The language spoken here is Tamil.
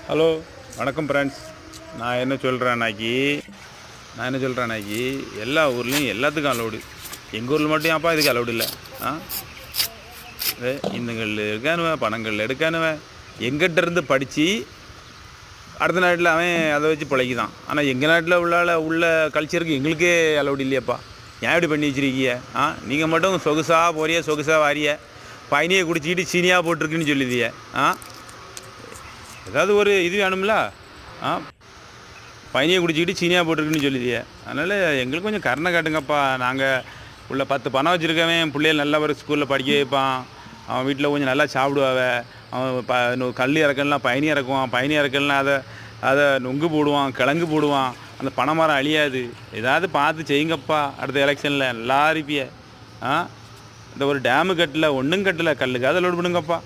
ஹலோ, வணக்கம் ஃப்ரெண்ட்ஸ். நான் என்ன சொல்கிறேன்னாக்கி எல்லா ஊர்லேயும் எல்லாத்துக்கும் அலௌடு. எங்கள் ஊரில் மட்டும் ஏன்ப்பா இதுக்கு அலௌடு இல்லை? இந்த கல் இருக்கானுவேன், பணங்கள் எடுக்கானுவேன், எங்கிட்ட இருந்து படித்து அடுத்த நாட்டில் அவன் அதை வச்சு பிழைக்குதான். ஆனால் எங்கள் நாட்டில் உள்ள கல்ச்சருக்கு எங்களுக்கே அலௌடு இல்லையாப்பா. ஏன் இப்படி பண்ணி வச்சுருக்கீங்க? நீங்கள் மட்டும் சொகுசாக போறிய, சொகுசாக வாரிய, பயணியை குடிச்சிக்கிட்டு சீனியாக போட்டிருக்குன்னு சொல்லுதிய. ஏதாவது ஒரு இது வேணும்ல. பயணியை குடிச்சிக்கிட்டு சீனியாக போட்டிருக்குன்னு சொல்லுதிய. அதனால் எங்களுக்கு கொஞ்சம் கருணை காட்டுங்கப்பா. நாங்கள் உள்ள 10 பணம் வச்சுருக்கவன் பிள்ளைகள் நல்லா ஒரு ஸ்கூலில் படிக்க வைப்பான். அவன் வீட்டில் கொஞ்சம் நல்லா சாப்பிடுவாவ. அவன் கல் இறக்கலாம், பயணி இறக்குவான். பயணி இறக்கலாம், அதை நொங்கு போடுவான், கிழங்கு போடுவான். அந்த பனை மரம் அழியாது. ஏதாவது பார்த்து செய்யுங்கப்பா. அடுத்த எலெக்ஷனில் நல்லா இருப்பிய. இந்த ஒரு டேமு கட்டலை, ஒன்றும் கட்டலை, கல்லுக்காக லோடு பண்ணுங்கப்பா.